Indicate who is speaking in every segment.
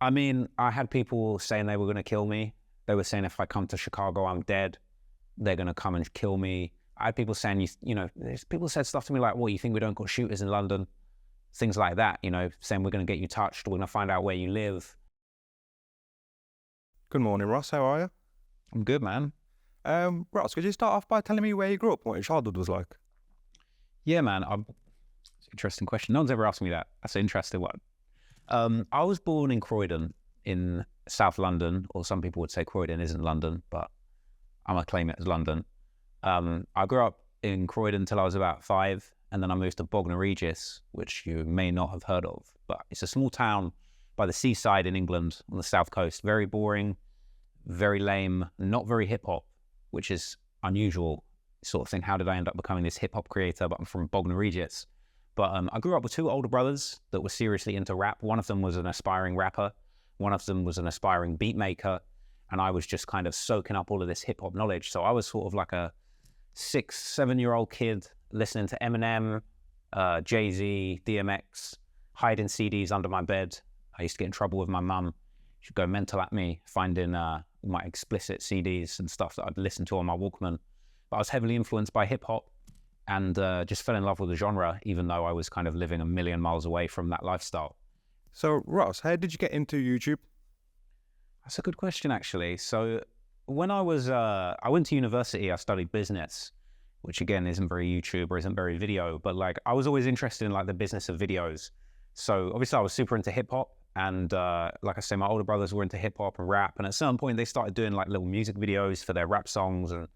Speaker 1: I mean, I had people saying they were going to kill me. They were saying if I come to Chicago, I'm dead. They're going to come and kill me. I had people saying, people said stuff to me like, what, you think we don't got shooters in London? Things like that, saying we're going to get you touched. We're going to find out where you live.
Speaker 2: Good morning, Ross. How are you?
Speaker 1: I'm good, man.
Speaker 2: Ross, could you start off by telling me where you grew up and what your childhood was like?
Speaker 1: Yeah, man. It's an interesting question. No one's ever asked me that. That's an interesting one. I was born in Croydon in South London, or some people would say Croydon isn't London, but I'm going to claim it as London. I grew up in Croydon until I was about 5, and then I moved to Bognor Regis, which you may not have heard of, but it's a small town by the seaside in England on the south coast. Very boring, very lame, not very hip-hop, which is unusual sort of thing. How did I end up becoming this hip-hop creator? But I'm from Bognor Regis. But I grew up with 2 older brothers that were seriously into rap. One of them was an aspiring rapper. One of them was an aspiring beat maker. And I was just kind of soaking up all of this hip-hop knowledge. So I was sort of like a 6-7-year-old kid listening to Eminem, Jay-Z, DMX, hiding CDs under my bed. I used to get in trouble with my mum. She'd go mental at me, finding my explicit CDs and stuff that I'd listen to on my Walkman. But I was heavily influenced by hip-hop. And just fell in love with the genre, even though I was kind of living a million miles away from that lifestyle.
Speaker 2: So, Ross, how did you get into YouTube?
Speaker 1: That's a good question, actually. So when I went to university, I studied business, which again isn't very YouTube or isn't very video, but like I was always interested in like the business of videos. So obviously I was super into hip hop, and like I say, my older brothers were into hip hop and rap. And at some point they started doing like little music videos for their rap songs, and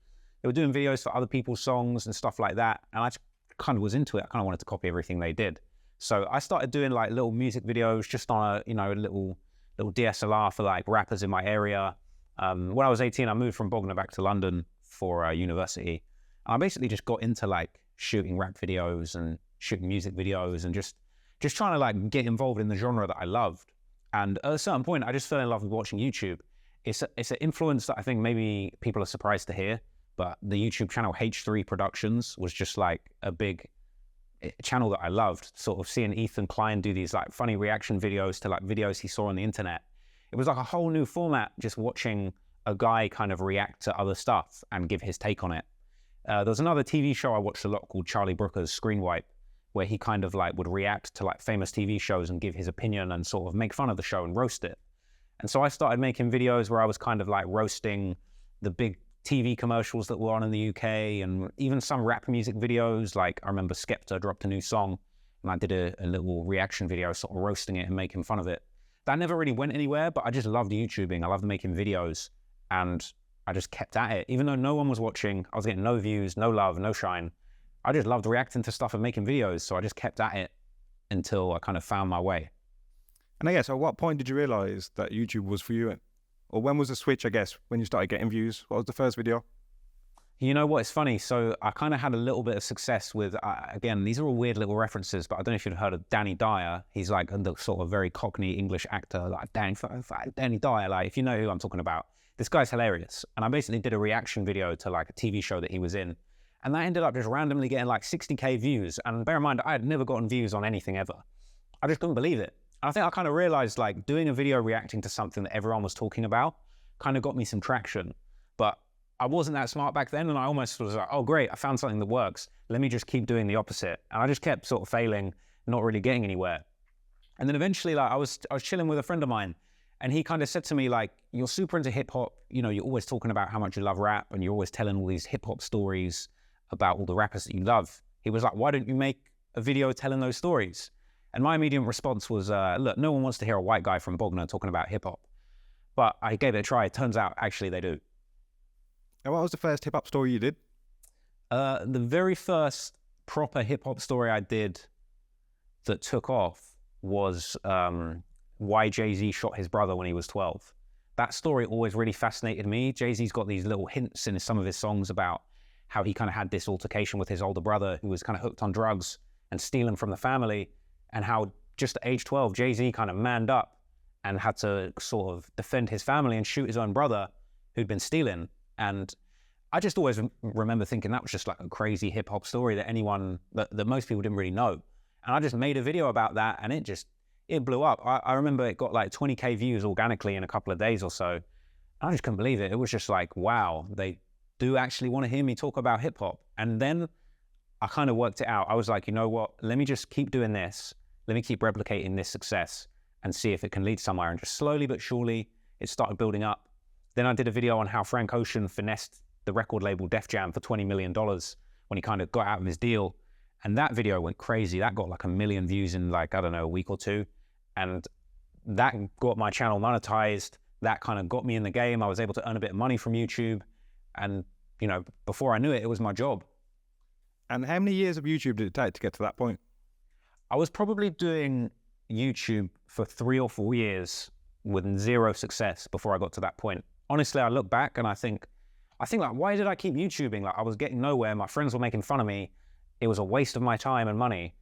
Speaker 1: they were doing videos for other people's songs and stuff like that. And I just kind of was into it. I kind of wanted to copy everything they did. So I started doing like little music videos just on a little DSLR for like rappers in my area. When I was 18, I moved from Bognor back to London for university. And I basically just got into like shooting rap videos and shooting music videos and just trying to like get involved in the genre that I loved. And at a certain point, I just fell in love with watching YouTube. It's an influence that I think maybe people are surprised to hear. But the YouTube channel H3 Productions was just like a big channel that I loved, sort of seeing Ethan Klein do these like funny reaction videos to like videos he saw on the internet. It was like a whole new format, just watching a guy kind of react to other stuff and give his take on it. There was another TV show I watched a lot called Charlie Brooker's Screen Wipe, where he kind of like would react to like famous TV shows and give his opinion and sort of make fun of the show and roast it. And so I started making videos where I was kind of like roasting the big TV commercials that were on in the UK, and even some rap music videos. Like I remember Skepta dropped a new song and I did a little reaction video sort of roasting it and making fun of it. That never really went anywhere, but I just loved YouTubing. I loved making videos, and I just kept at it. Even though no one was watching, I was getting no views, no love, no shine. I just loved reacting to stuff and making videos, so I just kept at it until I kind of found my way.
Speaker 2: And I guess, at what point did you realize that YouTube was for you? Or when was the switch, I guess, when you started getting views? What was the first video?
Speaker 1: You know what, it's funny. So I kind of had a little bit of success with, again, these are all weird little references, but I don't know if you've heard of Danny Dyer. He's like the sort of very Cockney English actor, like Danny Dyer. Like, if you know who I'm talking about, this guy's hilarious. And I basically did a reaction video to like a TV show that he was in. And that ended up just randomly getting like 60K views. And bear in mind, I had never gotten views on anything ever. I just couldn't believe it. And I think I kind of realized like doing a video reacting to something that everyone was talking about kind of got me some traction. But I wasn't that smart back then, and I almost was like, oh great, I found something that works. Let me just keep doing the opposite. And I just kept sort of failing, not really getting anywhere. And then eventually like I was chilling with a friend of mine, and he kind of said to me like, you're super into hip hop, you're always talking about how much you love rap, and you're always telling all these hip hop stories about all the rappers that you love. He was like, why don't you make a video telling those stories? And my immediate response was, look, no one wants to hear a white guy from Bognor talking about hip hop. But I gave it a try. It turns out, actually, they do.
Speaker 2: And what was the first hip hop story you did?
Speaker 1: The very first proper hip hop story I did that took off was why Jay-Z shot his brother when he was 12. That story always really fascinated me. Jay-Z's got these little hints in some of his songs about how he kind of had this altercation with his older brother who was kind of hooked on drugs and stealing from the family, and how just at age 12, Jay-Z kind of manned up and had to sort of defend his family and shoot his own brother who'd been stealing. And I just always remember thinking that was just like a crazy hip hop story that most people didn't really know. And I just made a video about that, and it it blew up. I remember it got like 20K views organically in a couple of days or so. I just couldn't believe it. It was just like, wow, they do actually want to hear me talk about hip hop. And then I kind of worked it out. I was like, you know what? Let me just keep doing this. Let me keep replicating this success and see if it can lead somewhere. And just slowly but surely, it started building up. Then I did a video on how Frank Ocean finessed the record label Def Jam for $20 million when he kind of got out of his deal. And that video went crazy. That got like 1 million views in like, I don't know, a week or two. And that got my channel monetized. That kind of got me in the game. I was able to earn a bit of money from YouTube. And, you know, before I knew it, it was my job.
Speaker 2: And how many years of YouTube did it take to get to that point?
Speaker 1: I was probably doing YouTube for 3 or 4 years with zero success before I got to that point. Honestly, I look back and I think like, why did I keep YouTubing? Like, I was getting nowhere. My friends were making fun of me. It was a waste of my time and money,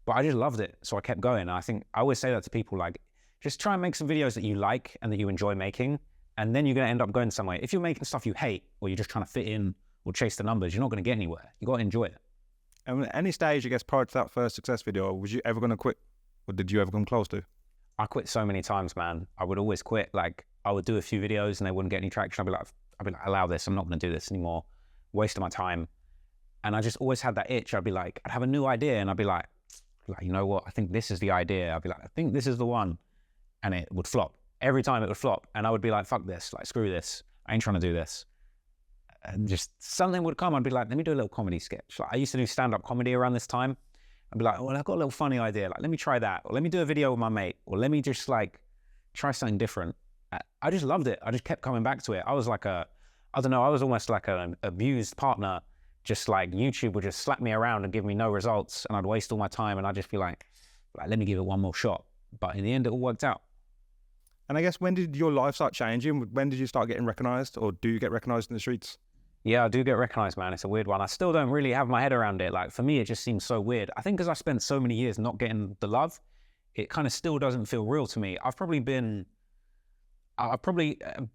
Speaker 1: but I just loved it. So I kept going. I think I always say that to people, like, just try and make some videos that you like and that you enjoy making. And then you're going to end up going somewhere. If you're making stuff you hate, or you're just trying to fit in or chase the numbers, you're not going to get anywhere. You got to enjoy it.
Speaker 2: And at any stage, I guess, prior to that first success video, was you ever going to quit? Or did you ever come close to?
Speaker 1: I quit so many times, man. I would always quit. Like, I would do a few videos and they wouldn't get any traction. I'd be like, allow this. I'm not going to do this anymore. Waste of my time. And I just always had that itch. I'd have a new idea and I'd be like, you know what? I think this is the idea. I'd be like, I think this is the one. And it would flop. Every time it would flop. And I would be like, fuck this. Like, screw this. I ain't trying to do this. And just something would come. I'd be like, let me do a little comedy sketch. Like, I used to do stand-up comedy around this time. I'd be like, well, I've got a little funny idea. Like, let me try that. Or let me do a video with my mate. Or let me just like try something different. I just loved it. I just kept coming back to it. I was like I don't know, I was almost like an abused partner. Just like YouTube would just slap me around and give me no results. And I'd waste all my time. And I'd just be like, let me give it one more shot. But in the end, it all worked out.
Speaker 2: And I guess, when did your life start changing? When did you start getting recognized, or do you get recognized in the streets?
Speaker 1: Yeah, I do get recognized, man. It's a weird one. I still don't really have my head around it. Like, for me, it just seems so weird. I think because I spent so many years not getting the love, it kind of still doesn't feel real to me. I've probably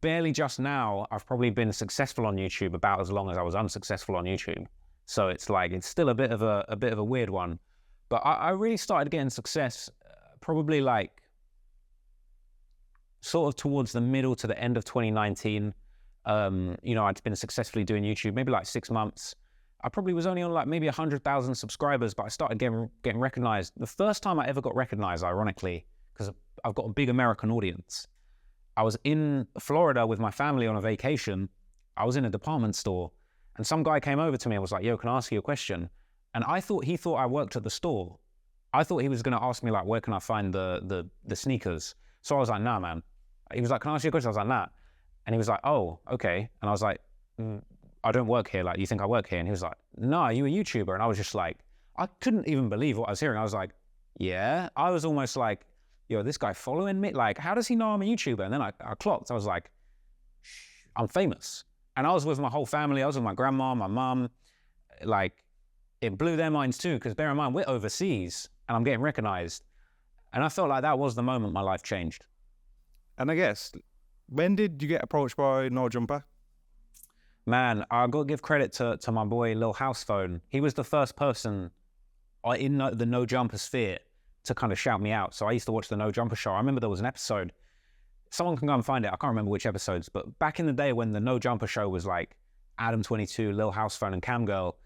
Speaker 1: barely just now, I've probably been successful on YouTube about as long as I was unsuccessful on YouTube. So it's like, it's still a bit of a weird one. But I really started getting success probably like sort of towards the middle to the end of 2019. You know, I'd been successfully doing YouTube maybe like 6 months. I probably was only on like maybe 100,000 subscribers, but I started getting recognized. The first time I ever got recognized, ironically, because I've got a big American audience, I was in Florida with my family on a vacation. I was in a department store and some guy came over to me and was like, yo, can I ask you a question? And he thought I worked at the store. I thought he was going to ask me like, where can I find the sneakers? So I was like, nah, man. He was like, can I ask you a question? I was like, nah. And he was like, oh, okay. And I was like, I don't work here. Like, you think I work here? And he was like, no, are you a YouTuber? And I was just like, I couldn't even believe what I was hearing. I was like, yeah. I was almost like, yo, this guy following me? Like, how does he know I'm a YouTuber? And then I clocked. I was like, I'm famous. And I was with my whole family. I was with my grandma, my mum. Like, it blew their minds too, because bear in mind, we're overseas and I'm getting recognized. And I felt like that was the moment my life changed.
Speaker 2: And I guess, when did you get approached by No Jumper?
Speaker 1: Man, I got to give credit to my boy Lil House Phone. He was the first person in the No Jumper sphere to kind of shout me out. So I used to watch the No Jumper show. I remember there was an episode. Someone can go and find it. I can't remember which episodes, but back in the day when the No Jumper show was like Adam22, Lil House Phone, and Cam Girl,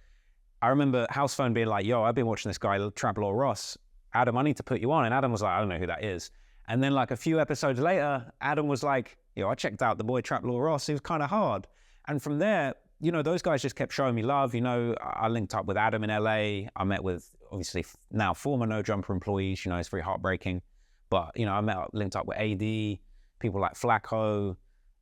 Speaker 1: I remember House Phone being like, yo, I've been watching this guy, Trap Law Ross. Adam, I need to put you on. And Adam was like, I don't know who that is. And then like a few episodes later, Adam was like, yo, I checked out the boy Trap Law Ross. He was kind of hard. And from there, you know, those guys just kept showing me love. You know, I linked up with Adam in LA. I met with, obviously, now former No Jumper employees. You know, it's very heartbreaking. But, you know, linked up with AD, people like Flacco,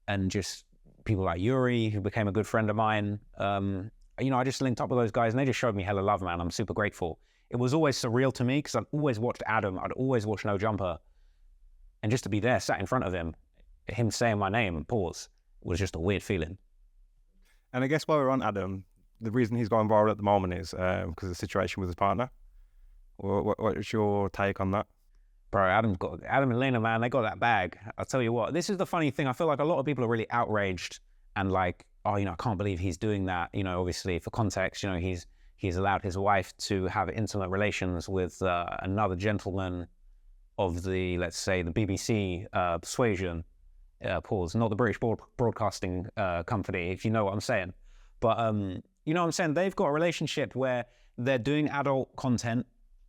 Speaker 1: and just people like Yuri, who became a good friend of mine. You know, I just linked up with those guys and they just showed me hella love, man. I'm super grateful. It was always surreal to me because I'd always watched Adam. I'd always watched No Jumper. And just to be there, sat in front of him saying my name, pause, was just a weird feeling.
Speaker 2: And I guess while we're on Adam, the reason he's going viral at the moment is because of the situation with his partner. What's your take on that?
Speaker 1: Bro, Adam and Lena, man, they got that bag. I'll tell you what, this is the funny thing. I feel like a lot of people are really outraged and like, oh, you know, I can't believe he's doing that. You know, obviously for context, you know, he's allowed his wife to have intimate relations with another gentleman of the, let's say, the BBC persuasion, pause, not the British Broadcasting Company, if you know what I'm saying. But you know what I'm saying? They've got a relationship where they're doing adult content.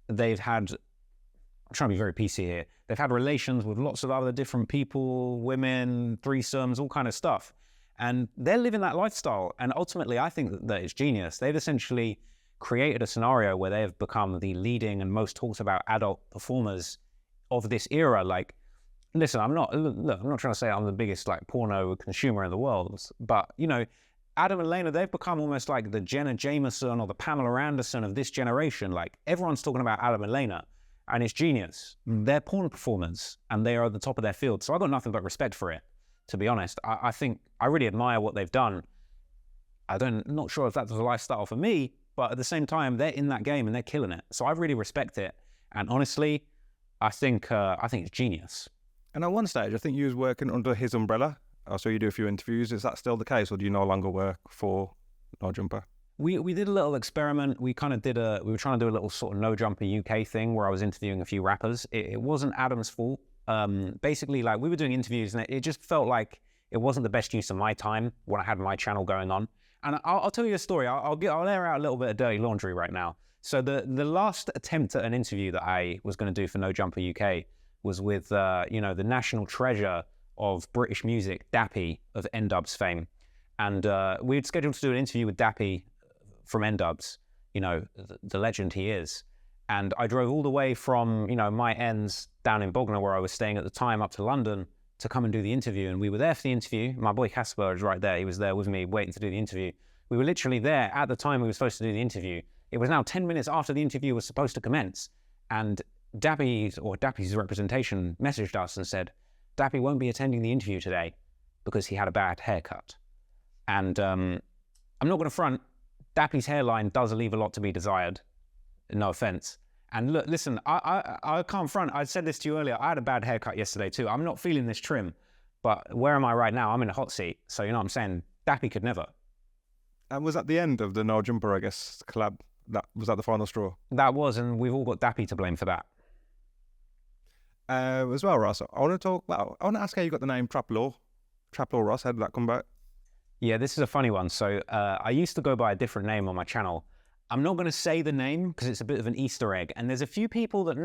Speaker 1: They've had, I'm trying to be very PC here, they've had relations with lots of other different people, women, threesomes, all kind of stuff. And they're living that lifestyle. And ultimately, I think that it's genius. They've essentially created a scenario where they have become the leading and most talked about adult performers of this era. Like, listen, I'm not trying to say I'm the biggest like porno consumer in the world, but you know, Adam and Lena, they've become almost like the Jenna Jameson or the Pamela Anderson of this generation. Like, everyone's talking about Adam and Lena, and it's genius. They're porn performers, and they are at the top of their field. So I got nothing but respect for it, to be honest. I think I really admire what they've done. Not sure if that's a lifestyle for me, but at the same time, they're in that game and they're killing it. So I really respect it. And honestly, I think it's genius.
Speaker 2: And at one stage, I think you was working under his umbrella. I saw you do a few interviews. Is that still the case, or do you no longer work for No Jumper?
Speaker 1: We did a little experiment. We were trying to do a little sort of No Jumper UK thing where I was interviewing a few rappers. It wasn't Adam's fault. Basically, like, we were doing interviews and it just felt like it wasn't the best use of my time when I had my channel going on. And I'll tell you a story. I'll air out a little bit of dirty laundry right now. So the last attempt at an interview that I was going to do for No Jumper UK was with you know, the national treasure of British music, Dappy of N-Dubz fame. And we had scheduled to do an interview with Dappy from N-Dubz, you know, the legend he is. And I drove all the way from, you know, my ends down in Bognor, where I was staying at the time, up to London to come and do the interview. And we were there for the interview. My boy Casper is right there. He was there with me waiting to do the interview. We were literally there at the time we were supposed to do the interview. It was now 10 minutes after the interview was supposed to commence. And Dappy's representation messaged us and said, Dappy won't be attending the interview today because he had a bad haircut. And I'm not going to front, Dappy's hairline does leave a lot to be desired. No offense. And look, listen, I can't front. I said this to you earlier. I had a bad haircut yesterday too. I'm not feeling this trim, but where am I right now? I'm in a hot seat. So, you know what I'm saying? Dappy could never.
Speaker 2: And was that the end of the No Jumper, I guess, collab? Was that the final straw?
Speaker 1: That was, and we've all got Dappy to blame for that.
Speaker 2: As well, Ross, I want to ask how you got the name Trap Law Ross. How did that come about?
Speaker 1: Yeah, this is a funny one. So I used to go by a different name on my channel. I'm not going to say the name because it's a bit of an Easter egg. And there's a few people that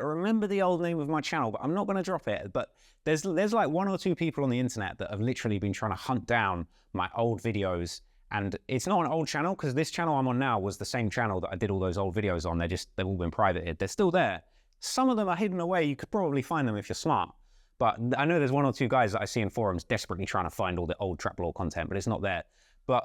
Speaker 1: remember the old name of my channel, but I'm not going to drop it. But there's like one or two people on the internet that have literally been trying to hunt down my old videos. And it's not an old channel because this channel I'm on now was the same channel that I did all those old videos on. They've all been privated. They're still there. Some of them are hidden away. You could probably find them if you're smart. But I know there's one or two guys that I see in forums desperately trying to find all the old Trap Law content, but it's not there. But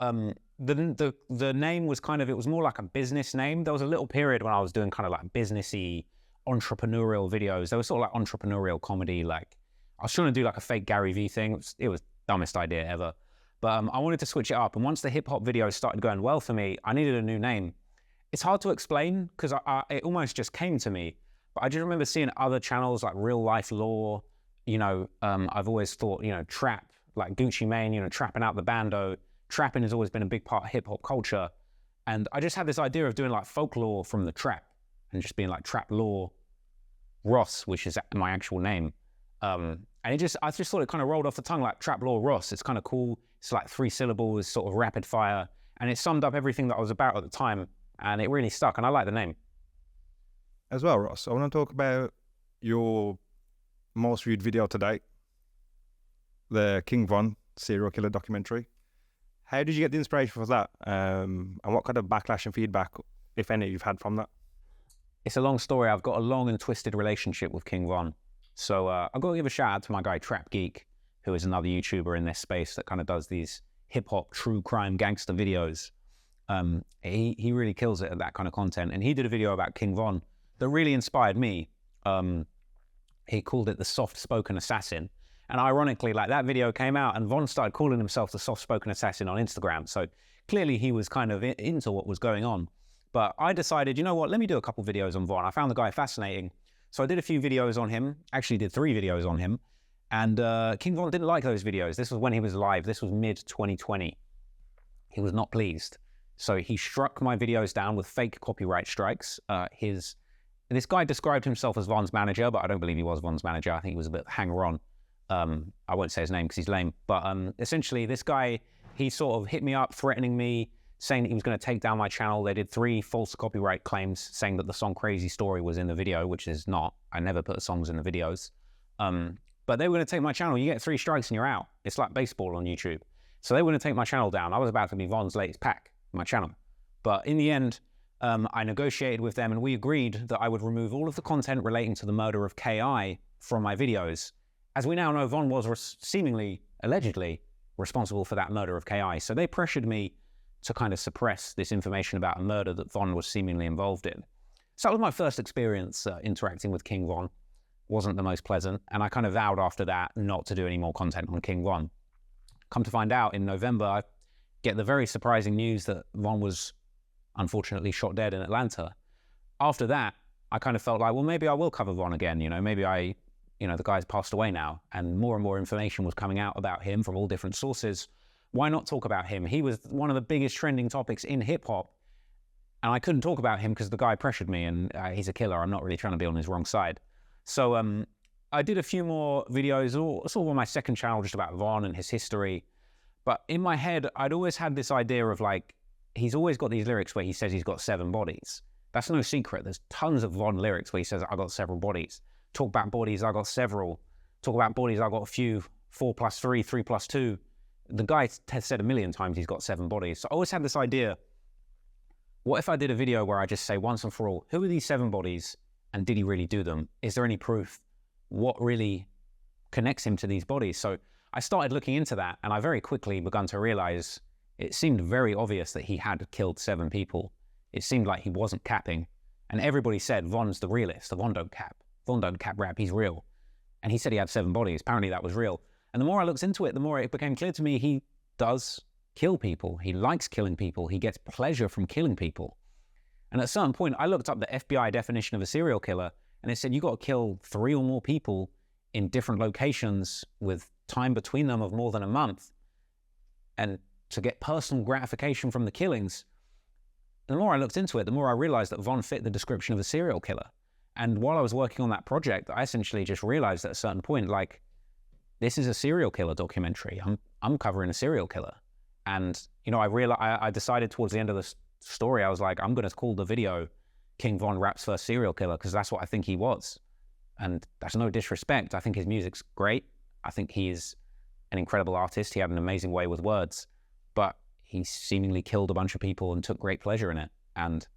Speaker 1: the name was it was more like a business name. There was a little period when I was doing kind of like businessy, entrepreneurial videos. They were sort of like entrepreneurial comedy. Like, I was trying to do like a fake Gary Vee thing. It was the dumbest idea ever. But I wanted to switch it up. And once the hip hop videos started going well for me, I needed a new name. It's hard to explain because it almost just came to me. But I just remember seeing other channels like Real Life Law. You know, I've always thought, you know, trap, like Gucci Mane, you know, trapping out the bando. Trapping has always been a big part of hip hop culture. And I just had this idea of doing like folklore from the trap and just being like Trap Law Ross, which is my actual name. And I just thought it kind of rolled off the tongue, like Trap Law Ross. It's kind of cool. It's like 3 syllables, sort of rapid fire. And it summed up everything that I was about at the time. And it really stuck. And I like the name.
Speaker 2: As well, Ross, I want to talk about your most viewed video to date, the King Von serial killer documentary. How did you get the inspiration for that? And what kind of backlash and feedback, if any, you've had from that?
Speaker 1: It's a long story. I've got a long and twisted relationship with King Von. So I've got to give a shout out to my guy Trap Geek, who is another YouTuber in this space that kind of does these hip-hop, true crime, gangster videos. He really kills it at that kind of content. And he did a video about King Von that really inspired me. He called it the soft-spoken assassin. And ironically, like, that video came out and Von started calling himself the soft-spoken assassin on Instagram. So clearly he was kind of into what was going on. But I decided, you know what, let me do a couple videos on Von. I found the guy fascinating. So I did a few videos on him, actually did 3 videos on him. And King Von didn't like those videos. This was when he was live. This was mid-2020. He was not pleased. So he struck my videos down with fake copyright strikes. His this guy described himself as Von's manager, but I don't believe he was Von's manager. I think he was a bit hanger-on. I won't say his name because he's lame. But essentially, this guy, he sort of hit me up, threatening me, saying that he was going to take down my channel. They did 3 false copyright claims, saying that the song Crazy Story was in the video, which is not. I never put songs in the videos. But they were going to take my channel. You get 3 strikes and you're out. It's like baseball on YouTube. So they were going to take my channel down. I was about to be Von's latest pack, my channel. But in the end, I negotiated with them and we agreed that I would remove all of the content relating to the murder of KI from my videos. As we now know, Von was seemingly, allegedly, responsible for that murder of KI. So they pressured me to kind of suppress this information about a murder that Von was seemingly involved in. So that was my first experience interacting with King Von. Wasn't the most pleasant. And I kind of vowed after that not to do any more content on King Von. Come to find out, in November, I get the very surprising news that Von was unfortunately shot dead in Atlanta. After that, I kind of felt like, well, maybe I will cover Von again. Maybe the guy's passed away now, and more information was coming out about him from all different sources. Why not talk about him? He was one of the biggest trending topics in hip hop, and I couldn't talk about him because the guy pressured me, and he's a killer. I'm not really trying to be on his wrong side. So I did a few more videos, sort of on my second channel, just about Von and his history. But in my head, I'd always had this idea of like, he's always got these lyrics where he says he's got 7 bodies. That's no secret. There's tons of Von lyrics where he says, I got several bodies. Talk about bodies, I got several. Talk about bodies, I got a few. 4 plus 3, 3 plus 2. The guy has said a million times he's got 7 bodies. So I always had this idea, what if I did a video where I just say once and for all, who are these 7 bodies and did he really do them? Is there any proof? What really connects him to these bodies? So I started looking into that, and I very quickly begun to realize it seemed very obvious that he had killed 7 people. It seemed like he wasn't capping. And everybody said, Von's the realist. Von don't cap. Von don't cap rap, he's real. And he said he had 7 bodies. Apparently that was real. And the more I looked into it, the more it became clear to me he does kill people. He likes killing people. He gets pleasure from killing people. And at a certain point, I looked up the FBI definition of a serial killer, and it said you got to kill 3 or more people in different locations with time between them of more than a month, and to get personal gratification from the killings. The more I looked into it, the more I realized that Von fit the description of a serial killer. And while I was working on that project, I essentially just realized at a certain point, like, this is a serial killer documentary. I'm covering a serial killer. And, I decided towards the end of the story, I was like, I'm going to call the video King Von Rap's First Serial Killer, because that's what I think he was. And that's no disrespect. I think his music's great. I think he's an incredible artist. He had an amazing way with words, but he seemingly killed a bunch of people and took great pleasure in it. And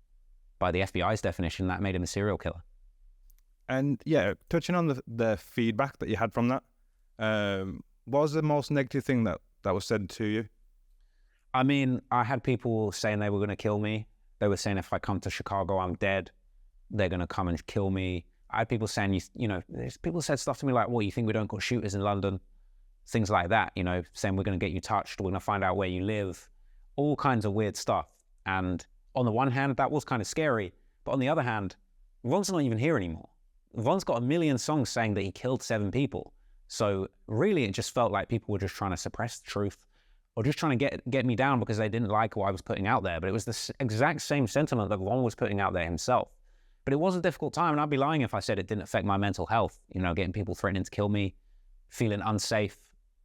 Speaker 1: by the FBI's definition, that made him a serial killer.
Speaker 2: And yeah, touching on the feedback that you had from that, what was the most negative thing that was said to you?
Speaker 1: I mean, I had people saying they were going to kill me. They were saying if I come to Chicago, I'm dead. They're going to come and kill me. I had people saying, people said stuff to me like, what, you think we don't got shooters in London? Things like that, saying we're going to get you touched, we're going to find out where you live. All kinds of weird stuff. And on the one hand, that was kind of scary. But on the other hand, Von's not even here anymore. Von's got a million songs saying that he killed 7 people. So really, it just felt like people were just trying to suppress the truth, or just trying to get me down because they didn't like what I was putting out there. But it was the exact same sentiment that Von was putting out there himself. But it was a difficult time, and I'd be lying if I said it didn't affect my mental health. Getting people threatening to kill me, feeling unsafe,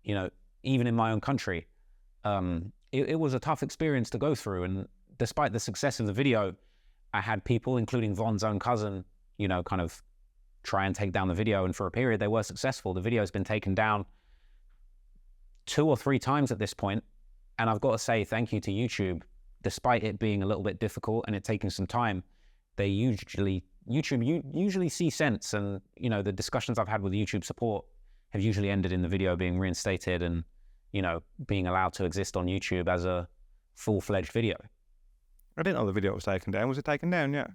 Speaker 1: even in my own country. It was a tough experience to go through. And despite the success of the video, I had people, including Von's own cousin, kind of try and take down the video. And for a period, they were successful. The video has been taken down 2 or 3 times at this point. And I've got to say thank you to YouTube. Despite it being a little bit difficult and it taking some time, YouTube usually see sense. And, the discussions I've had with YouTube support have usually ended in the video being reinstated and, being allowed to exist on YouTube as a full-fledged video.
Speaker 2: I didn't know the video was taken down. Was it taken down yet?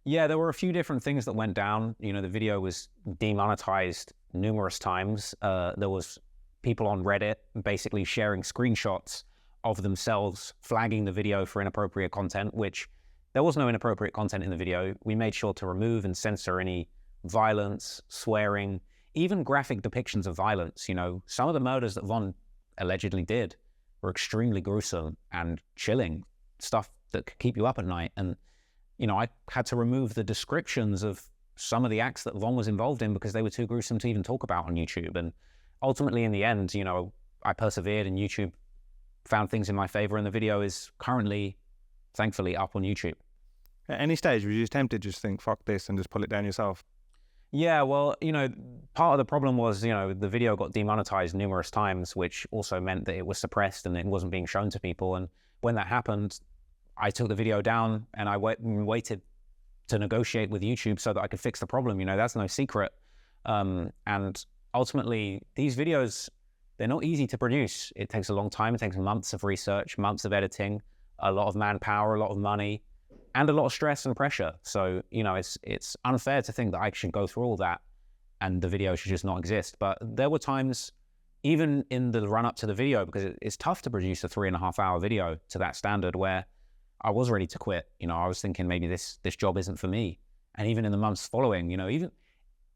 Speaker 1: Yeah, there were a few different things that went down. The video was demonetized numerous times. There was people on Reddit basically sharing screenshots of themselves flagging the video for inappropriate content, which there was no inappropriate content in the video. We made sure to remove and censor any violence, swearing, even graphic depictions of violence. Some of the murders that Von allegedly did were extremely gruesome and chilling, stuff that could keep you up at night. And, I had to remove the descriptions of some of the acts that Von was involved in because they were too gruesome to even talk about on YouTube. And ultimately, in the end, I persevered, and YouTube found things in my favor, and the video is currently, thankfully, up on YouTube.
Speaker 2: At any stage, were you just tempted to just think, fuck this, and just pull it down yourself?
Speaker 1: Yeah, well, part of the problem was, the video got demonetized numerous times, which also meant that it was suppressed and it wasn't being shown to people. And when that happened, I took the video down and I waited to negotiate with YouTube so that I could fix the problem. That's no secret. And ultimately, these videos, they're not easy to produce. It takes a long time. It takes months of research, months of editing, a lot of manpower, a lot of money, and a lot of stress and pressure. So, it's unfair to think that I should go through all that and the video should just not exist. But there were times, even in the run up to the video, because it's tough to produce a 3.5-hour video to that standard, where I was ready to quit. I was thinking maybe this job isn't for me. And even in the months following, even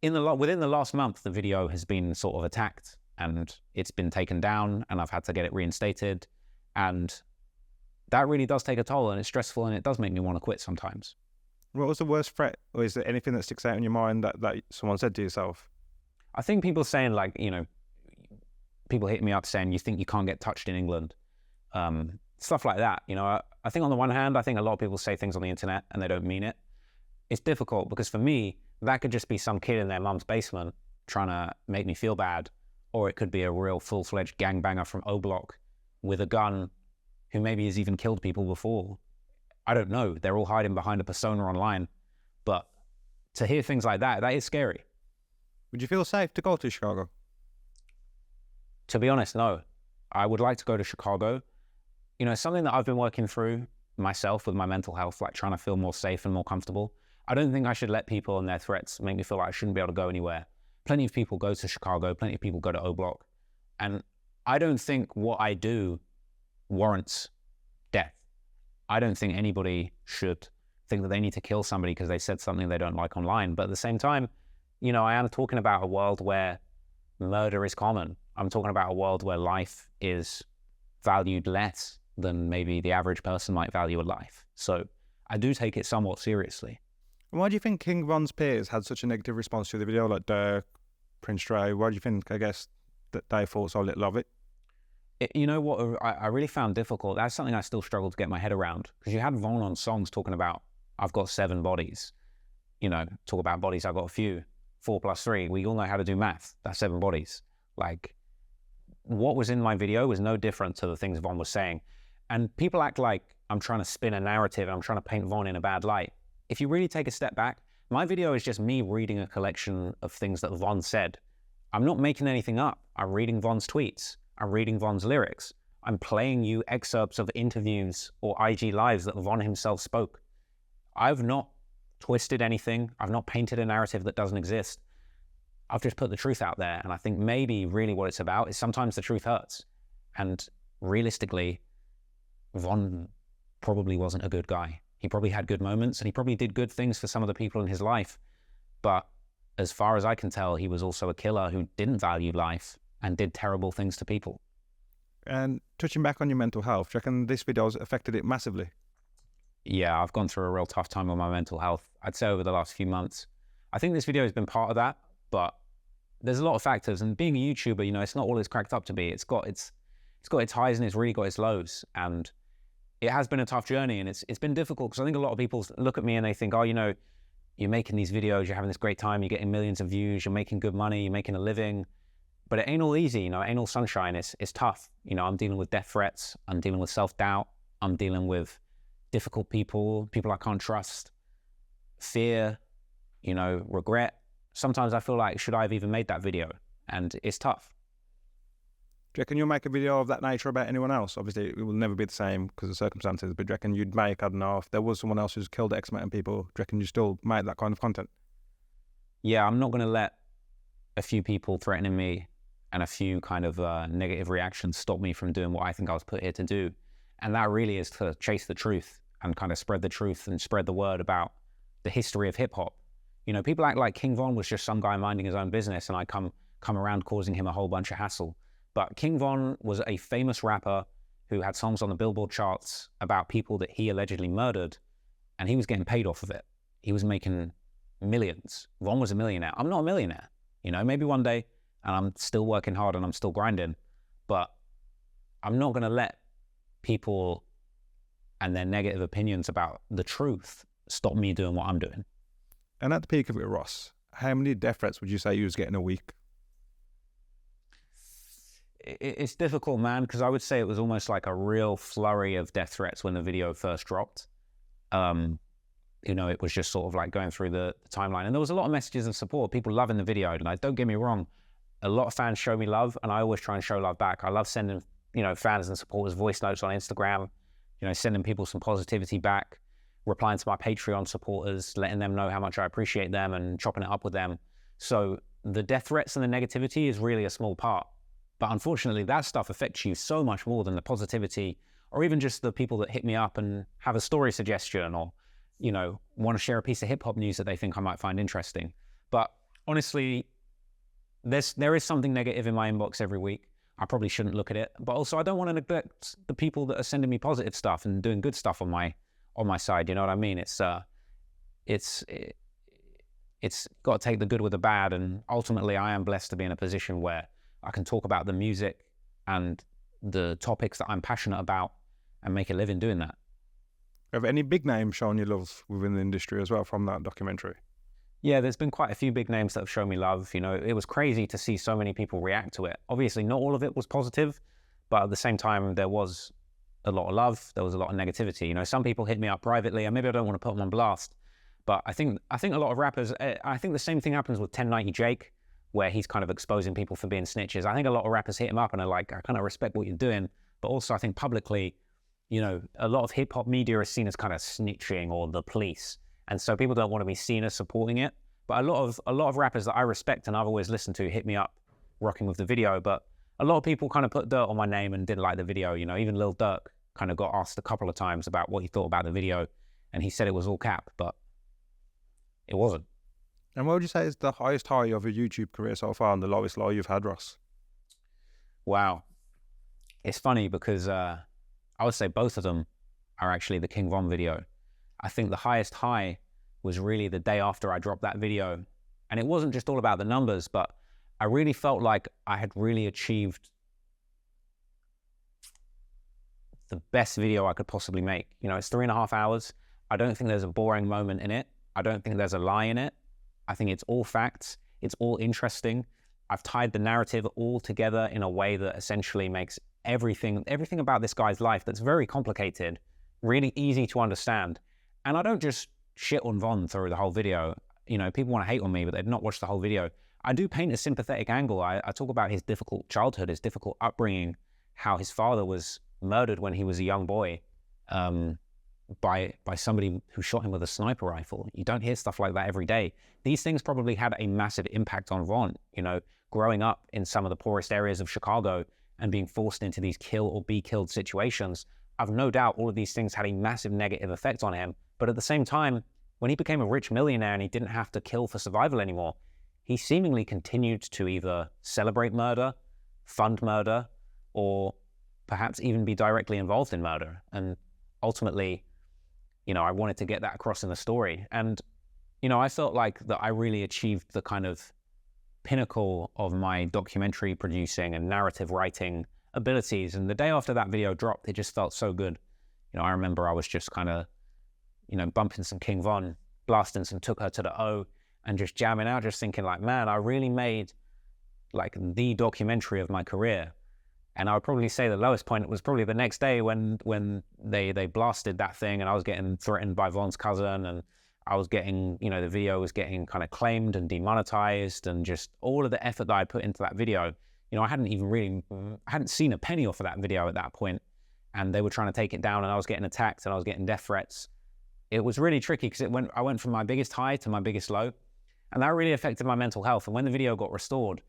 Speaker 1: within the last month, the video has been sort of attacked and it's been taken down, and I've had to get it reinstated. And that really does take a toll, and it's stressful, and it does make me want to quit sometimes.
Speaker 2: What was the worst threat, or is there anything that sticks out in your mind that someone said to yourself?
Speaker 1: I think people saying people hit me up saying, you think you can't get touched in England? Stuff like that. I think on the one hand, I think a lot of people say things on the internet and they don't mean it. It's difficult because for me, that could just be some kid in their mum's basement trying to make me feel bad. Or it could be a real full-fledged gangbanger from O Block with a gun who maybe has even killed people before. I don't know. They're all hiding behind a persona online. But to hear things like that is scary.
Speaker 2: Would you feel safe to go to Chicago?
Speaker 1: To be honest, no. I would like to go to Chicago. Something that I've been working through myself with my mental health, like trying to feel more safe and more comfortable. I don't think I should let people and their threats make me feel like I shouldn't be able to go anywhere. Plenty of people go to Chicago, plenty of people go to O Block. And I don't think what I do warrants death. I don't think anybody should think that they need to kill somebody because they said something they don't like online. But at the same time, I am talking about a world where murder is common. I'm talking about a world where life is valued less than maybe the average person might value a life. So I do take it somewhat seriously.
Speaker 2: And why do you think King Von's peers had such a negative response to the video, like Dirk, Prince Dre? Why do you think, that they thought so little of it?
Speaker 1: You know what I really found difficult? That's something I still struggle to get my head around, because you had Von on songs talking about, I've got 7 bodies. Talk about bodies, I've got a few. 4 + 3, we all know how to do math. That's 7 bodies. What was in my video was no different to the things Von was saying. And people act like I'm trying to spin a narrative, I'm trying to paint Von in a bad light. If you really take a step back, my video is just me reading a collection of things that Von said. I'm not making anything up. I'm reading Von's tweets. I'm reading Von's lyrics. I'm playing you excerpts of interviews or IG lives that Von himself spoke. I've not twisted anything. I've not painted a narrative that doesn't exist. I've just put the truth out there. And I think maybe really what it's about is sometimes the truth hurts. And realistically, Von probably wasn't a good guy. He probably had good moments and he probably did good things for some of the people in his life. But as far as I can tell, he was also a killer who didn't value life and did terrible things to people.
Speaker 2: And touching back on your mental health, do you reckon this video has affected it massively?
Speaker 1: Yeah, I've gone through a real tough time with my mental health, I'd say over the last few months. I think this video has been part of that, but there's a lot of factors. And being a YouTuber, it's not all it's cracked up to be. It's got its highs and it's really got its lows. And it has been a tough journey, and it's been difficult because I think a lot of people look at me and they think, oh, you're making these videos, you're having this great time, you're getting millions of views, you're making good money, you're making a living. But it ain't all easy, it ain't all sunshine. It's tough. I'm dealing with death threats. I'm dealing with self-doubt. I'm dealing with difficult people I can't trust, fear, regret. Sometimes I feel like, should I have even made that video? And it's tough.
Speaker 2: Do you reckon you'll make a video of that nature about anyone else? Obviously, it will never be the same because of circumstances, but do you reckon you'd make, I don't know, if there was someone else who's killed X amount of people, do you reckon you still make that kind of content? Yeah,
Speaker 1: I'm not going to let a few people threatening me and a few kind of negative reactions stop me from doing what I think I was put here to do. And that really is to chase the truth and kind of spread the truth and spread the word about the history of hip hop. People act like King Von was just some guy minding his own business and I come around causing him a whole bunch of hassle. But King Von was a famous rapper who had songs on the Billboard charts about people that he allegedly murdered. and he was getting paid off of it. He was making millions. Ron was a millionaire. I'm not a millionaire, you know, maybe one day, and I'm still working hard and I'm still grinding, but I'm not going to let people and their negative opinions about the truth stop me doing what I'm doing.
Speaker 2: And at the peak of it, Ross, how many death threats would you say you was getting a week?
Speaker 1: It's difficult, man, because I would say it was almost like a real flurry of death threats when the video first dropped. You know, it was just sort of like going through the timeline. And there was a lot of messages of support, people loving the video. And don't get me wrong, a lot of fans show me love, and I always try and show love back. I love sending, you know, fans and supporters voice notes on Instagram, you know, sending people some positivity back, replying to my Patreon supporters, letting them know how much I appreciate them and chopping it up with them. So the death threats and the negativity is really a small part. But unfortunately, that stuff affects you so much more than the positivity, or even just the people that hit me up and have a story suggestion, or, you know, want to share a piece of hip hop news that they think I might find interesting. But honestly, there is something negative in my inbox every week. I probably shouldn't look at it, but also I don't want to neglect the people that are sending me positive stuff and doing good stuff on my side. You know what I mean? It's got to take the good with the bad, and ultimately I am blessed to be in a position where I can talk about the music and the topics that I'm passionate about and make a living doing that.
Speaker 2: Have any big names shown you love within the industry as well from that documentary?
Speaker 1: Yeah, there's been quite a few big names that have shown me love. You know, it was crazy to see so many people react to it. Obviously, not all of it was positive, but at the same time, there was a lot of love. There was a lot of negativity. You know, some people hit me up privately, and maybe I don't want to put them on blast, but I think a lot of rappers, I think the same thing happens with 1090 Jake, where he's kind of exposing people for being snitches. I think a lot of rappers hit him up and are like, I kind of respect what you're doing, but also I think publicly, you know, a lot of hip hop media is seen as kind of snitching or the police. And so people don't want to be seen as supporting it. But a lot of rappers that I respect and I've always listened to hit me up rocking with the video. But a lot of people kind of put dirt on my name and didn't like the video. You know, even Lil Durk kind of got asked a couple of times about what he thought about the video, and he said it was all cap, but it wasn't.
Speaker 2: And what would you say is the highest high of your YouTube career so far and the lowest low you've had, Ross?
Speaker 1: Wow. It's funny because I would say both of them are actually the King Von video. I think the highest high was really the day after I dropped that video. And it wasn't just all about the numbers, but I really felt like I had really achieved the best video I could possibly make. You know, it's 3.5 hours. I don't think there's a boring moment in it. I don't think there's a lie in it. I think it's all facts. It's all interesting. I've tied the narrative all together in a way that essentially makes everything about this guy's life that's very complicated, really easy to understand. And I don't just shit on Von through the whole video. You know, people want to hate on me, but they've not watched the whole video. I do paint a sympathetic angle. I talk about his difficult childhood, his difficult upbringing, how his father was murdered when he was a young boy by somebody who shot him with a sniper rifle. You don't hear stuff like that every day. These things probably had a massive impact on Von, you know, growing up in some of the poorest areas of Chicago and being forced into these kill or be killed situations. I've no doubt all of these things had a massive negative effect on him. But at the same time, when he became a rich millionaire and he didn't have to kill for survival anymore, he seemingly continued to either celebrate murder, fund murder, or perhaps even be directly involved in murder. And ultimately, you know, I wanted to get that across in the story. And, you know, I felt like that I really achieved the kind of pinnacle of my documentary producing and narrative writing abilities. And the day after that video dropped, it just felt so good. You know, I remember I was just kind of, you know, bumping some King Von, blasting some Took Her to the O, and just jamming out, just thinking like, man, I really made like the documentary of my career. And I would probably say the lowest point was probably the next day when they blasted that thing, and I was getting threatened by Von's cousin, and I was getting, you know, the video was getting kind of claimed and demonetized, and just all of the effort that I put into that video. You know, I hadn't seen a penny off of that video at that point, and they were trying to take it down, and I was getting attacked and I was getting death threats. It was really tricky because I went from my biggest high to my biggest low, and that really affected my mental health. And when the video got restored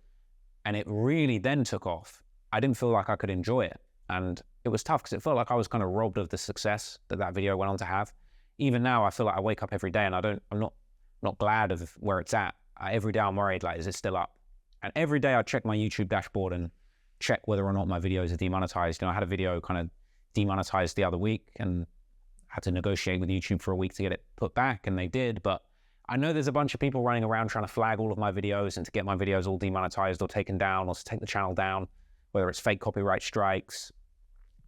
Speaker 1: and it really then took off, I didn't feel like I could enjoy it. And it was tough because it felt like I was kind of robbed of the success that video went on to have. Even now, I feel like I wake up every day and I'm not glad of where it's at. Every day I'm worried, like, is it still up? And every day I check my YouTube dashboard and check whether or not my videos are demonetized. You know, I had a video kind of demonetized the other week, and had to negotiate with YouTube for a week to get it put back, and they did. But I know there's a bunch of people running around trying to flag all of my videos and to get my videos all demonetized or taken down, or to take the channel down, whether it's fake copyright strikes,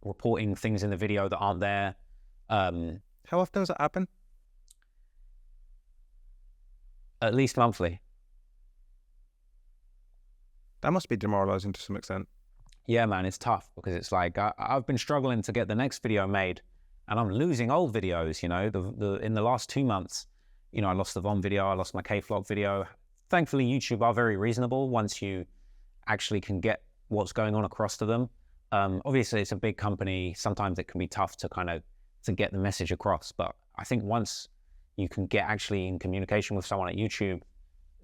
Speaker 1: reporting things in the video that aren't there.
Speaker 2: How often does that happen?
Speaker 1: At least monthly.
Speaker 2: That must be demoralizing to some extent.
Speaker 1: Yeah, man, it's tough because it's like I've been struggling to get the next video made, and I'm losing old videos. You know, in the last 2 months, you know, I lost the Von video, I lost my K-Flock video. Thankfully, YouTube are very reasonable once you actually can get what's going on across to them. Obviously, it's a big company. Sometimes it can be tough to get the message across. But I think once you can get actually in communication with someone at YouTube,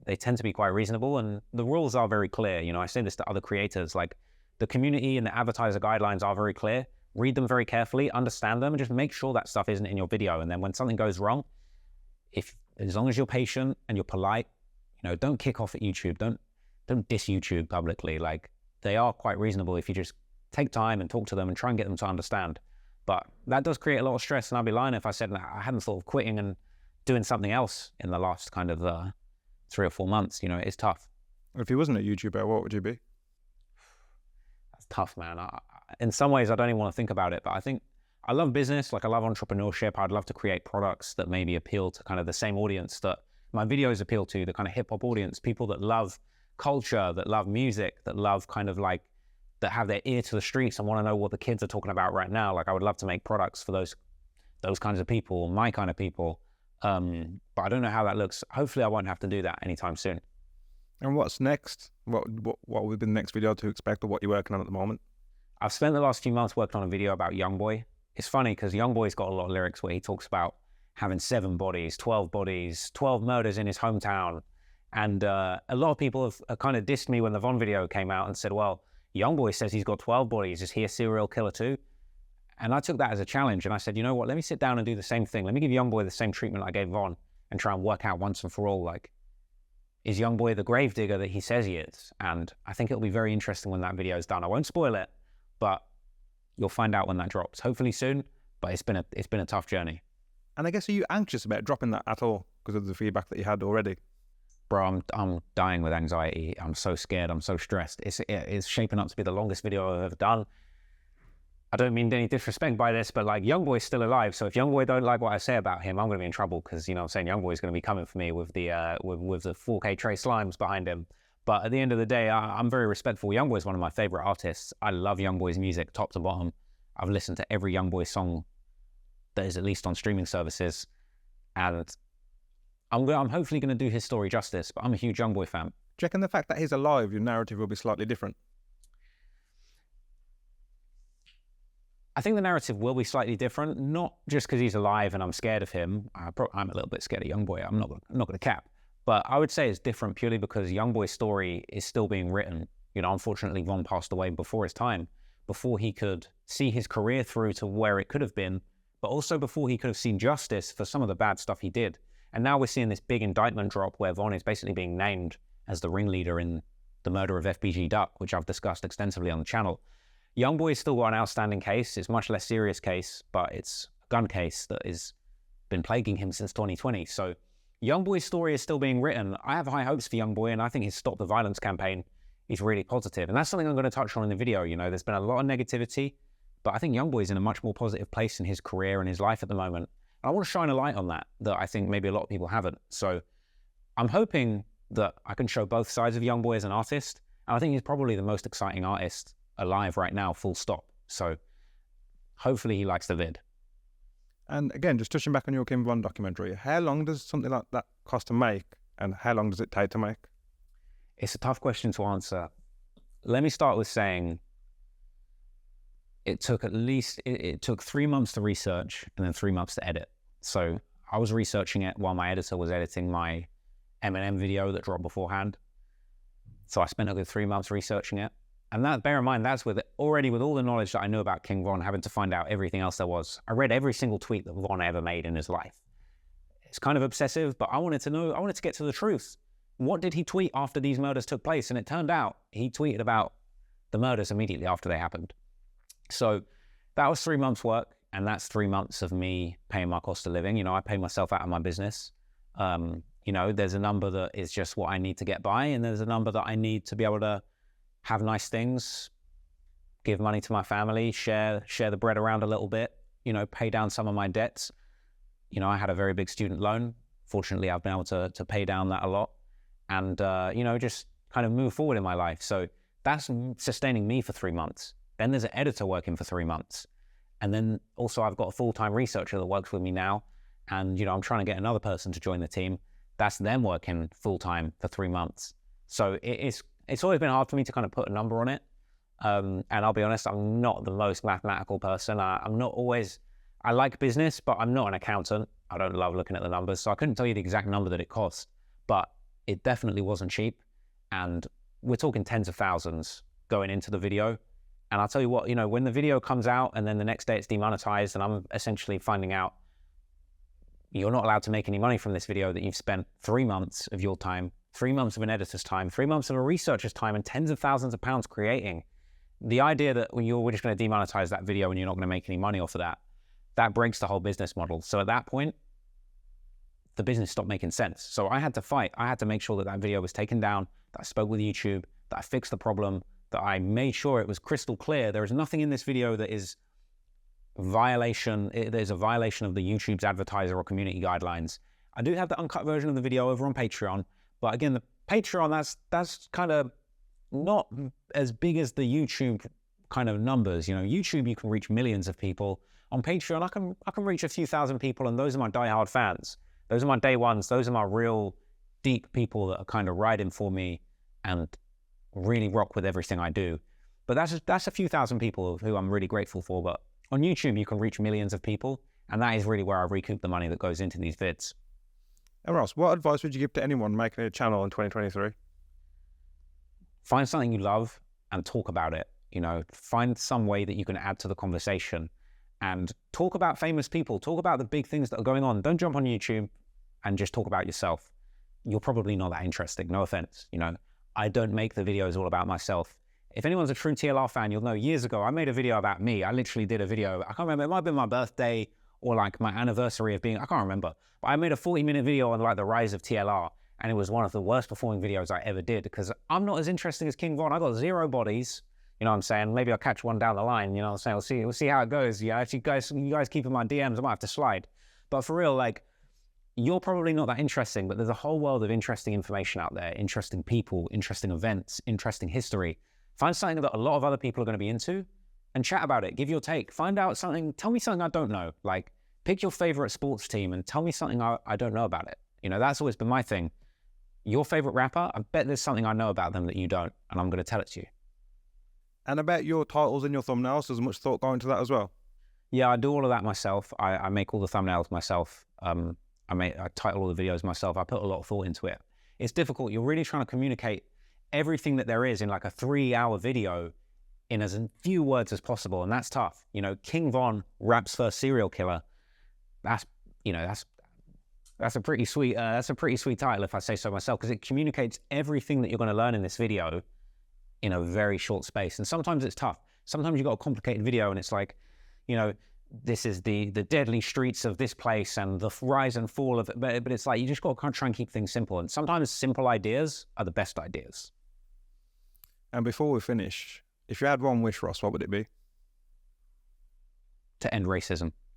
Speaker 1: they tend to be quite reasonable, and the rules are very clear. You know, I say this to other creators, like the community and the advertiser guidelines are very clear. Read them very carefully, understand them, and just make sure that stuff isn't in your video. And then when something goes wrong, as long as you're patient and you're polite, you know, don't kick off at YouTube. Don't diss YouTube publicly. Like, they are quite reasonable if you just take time and talk to them and try and get them to understand. But that does create a lot of stress, and I'd be lying if I said I hadn't thought of quitting and doing something else in the last kind of 3 or 4 months. You know, it's tough.
Speaker 2: If you wasn't a YouTuber, what would you be?
Speaker 1: That's tough, man. In some ways, I don't even want to think about it, but I think I love business. Like, I love entrepreneurship. I'd love to create products that maybe appeal to kind of the same audience that my videos appeal to, the kind of hip hop audience, people that love culture, that love music, that love kind of like, that have their ear to the streets and want to know what the kids are talking about right now. Like, I would love to make products for those kinds of people, my kind of people. But I don't know how that looks. Hopefully I won't have to do that anytime soon.
Speaker 2: And what's next? What would be the next video to expect, or what you're working on at the moment?
Speaker 1: I've spent the last few months working on a video about YoungBoy. It's funny because YoungBoy's got a lot of lyrics where he talks about having 7 bodies, 12 bodies, 12 murders in his hometown. And a lot of people have kind of dissed me when the Von video came out and said, well, YoungBoy says he's got 12 bodies. Is he a serial killer too? And I took that as a challenge, and I said, you know what, let me sit down and do the same thing. Let me give YoungBoy the same treatment I gave Von and try and work out once and for all, like, is YoungBoy the gravedigger that he says he is? And I think it'll be very interesting when that video is done. I won't spoil it, but you'll find out when that drops. Hopefully soon, but it's been a tough journey.
Speaker 2: And I guess, are you anxious about dropping that at all because of the feedback that you had already?
Speaker 1: Bro, I'm dying with anxiety. I'm so scared. I'm so stressed. It's shaping up to be the longest video I've ever done. I don't mean any disrespect by this, but like, YoungBoy's still alive. So if YoungBoy don't like what I say about him, I'm going to be in trouble, because, you know what I'm saying, YoungBoy's going to be coming for me with the with the 4K Trey Slimes behind him. But at the end of the day, I'm very respectful. YoungBoy's one of my favorite artists. I love YoungBoy's music, top to bottom. I've listened to every YoungBoy song that is at least on streaming services, and I'm hopefully going to do his story justice. But I'm a huge YoungBoy fan.
Speaker 2: Do you reckon the fact that he's alive, your narrative will be slightly different?
Speaker 1: I think the narrative will be slightly different, not just because he's alive and I'm scared of him. I'm a little bit scared of YoungBoy. I'm not going to cap. But I would say it's different purely because YoungBoy's story is still being written. You know, unfortunately, Von passed away before his time, before he could see his career through to where it could have been, but also before he could have seen justice for some of the bad stuff he did. And now we're seeing this big indictment drop where Von is basically being named as the ringleader in the murder of FBG Duck, which I've discussed extensively on the channel. YoungBoy's still got an outstanding case. It's a much less serious case, but it's a gun case that has been plaguing him since 2020. So YoungBoy's story is still being written. I have high hopes for YoungBoy, and I think his Stop the Violence campaign is really positive. And that's something I'm going to touch on in the video. You know, there's been a lot of negativity, but I think YoungBoy's in a much more positive place in his career and his life at the moment. And I want to shine a light on that I think maybe a lot of people haven't. So I'm hoping that I can show both sides of YoungBoy as an artist. And I think he's probably the most exciting artist alive right now, full stop. So hopefully he likes the vid.
Speaker 2: And again, just touching back on your Kim Von documentary, how long does something like that cost to make, and how long does it take to make?
Speaker 1: It's a tough question to answer. Let me start with saying it took 3 months to research and then 3 months to edit. So I was researching it while my editor was editing my Eminem video that dropped beforehand. So I spent a good 3 months researching it. And that, bear in mind, that's with all the knowledge that I knew about King Von, having to find out everything else there was. I read every single tweet that Von ever made in his life. It's kind of obsessive, but I wanted to get to the truth. What did he tweet after these murders took place? And it turned out he tweeted about the murders immediately after they happened. So that was 3 months' work. And that's 3 months of me paying my cost of living. You know, I pay myself out of my business. You know, there's a number that is just what I need to get by, and there's a number that I need to be able to have nice things, give money to my family, share the bread around a little bit, you know, pay down some of my debts. You know, I had a very big student loan. Fortunately, I've been able to pay down that a lot and, you know, just kind of move forward in my life. So that's sustaining me for 3 months. Then there's an editor working for 3 months. And then also I've got a full-time researcher that works with me now. And, you know, I'm trying to get another person to join the team. That's them working full-time for 3 months. So it's always been hard for me to kind of put a number on it. And I'll be honest, I'm not the most mathematical person. I'm not always, I like business, but I'm not an accountant. I don't love looking at the numbers. So I couldn't tell you the exact number that it cost, but it definitely wasn't cheap. And we're talking tens of thousands going into the video. And I'll tell you what, you know, when the video comes out and then the next day it's demonetized and I'm essentially finding out you're not allowed to make any money from this video that you've spent 3 months of your time, 3 months of an editor's time, 3 months of a researcher's time, and tens of thousands of pounds creating. The idea that we're just going to demonetize that video and you're not going to make any money off of that, that breaks the whole business model. So at that point, the business stopped making sense. So I had to fight. I had to make sure that that video was taken down, that I spoke with YouTube, that I fixed the problem, that I made sure it was crystal clear. There is nothing in this video that is there's a violation of the YouTube's advertiser or community guidelines. I do have the uncut version of the video over on Patreon, but again, the Patreon, that's kind of not as big as the YouTube kind of numbers. You know, YouTube, you can reach millions of people. On Patreon, I can reach a few thousand people, and those are my diehard fans. Those are my day ones. Those are my real deep people that are kind of riding for me and really rock with everything I do. But that's a few thousand people who I'm really grateful for. But on YouTube, you can reach millions of people, and that is really where I recoup the money that goes into these vids.
Speaker 2: And Ross, what advice would you give to anyone making a channel in 2023?
Speaker 1: Find something you love and talk about it. You know, find some way that you can add to the conversation and talk about famous people, talk about the big things that are going on. Don't jump on YouTube and just talk about yourself. You're probably not that interesting, no offense. You know, I don't make the videos all about myself. If anyone's a true TLR fan, you'll know years ago, I made a video about me. I literally did a video. I can't remember, it might have been my birthday or like my anniversary of being, I can't remember. But I made a 40-minute video on like the rise of TLR. And it was one of the worst performing videos I ever did because I'm not as interesting as King Von. I got 0 bodies. You know what I'm saying? Maybe I'll catch one down the line. You know what I'm saying? We'll see how it goes. Yeah, if you guys keep in my DMs, I might have to slide. But for real, like, you're probably not that interesting, but there's a whole world of interesting information out there, interesting people, interesting events, interesting history. Find something that a lot of other people are going to be into and chat about it. Give your take. Find out something. Tell me something I don't know. Like, pick your favorite sports team and tell me something I don't know about it. You know, that's always been my thing. Your favorite rapper, I bet there's something I know about them that you don't, and I'm going to tell it to you.
Speaker 2: And about your titles and your thumbnails, there's much thought going into that as well?
Speaker 1: Yeah, I do all of that myself. I make all the thumbnails myself. I title all the videos myself. I put a lot of thought into it. It's difficult. You're really trying to communicate everything that there is in like a 3-hour video in as few words as possible, and that's tough. You know, King Von, rap's first serial killer. That's a pretty sweet title if I say so myself, because it communicates everything that you're going to learn in this video in a very short space. And sometimes it's tough. Sometimes you've got a complicated video and it's like, you know, this is the deadly streets of this place and the rise and fall of it. But it's like, you just got to try and keep things simple. And sometimes simple ideas are the best ideas.
Speaker 2: And before we finish, if you had one wish, Ross, what would it be?
Speaker 1: To end racism.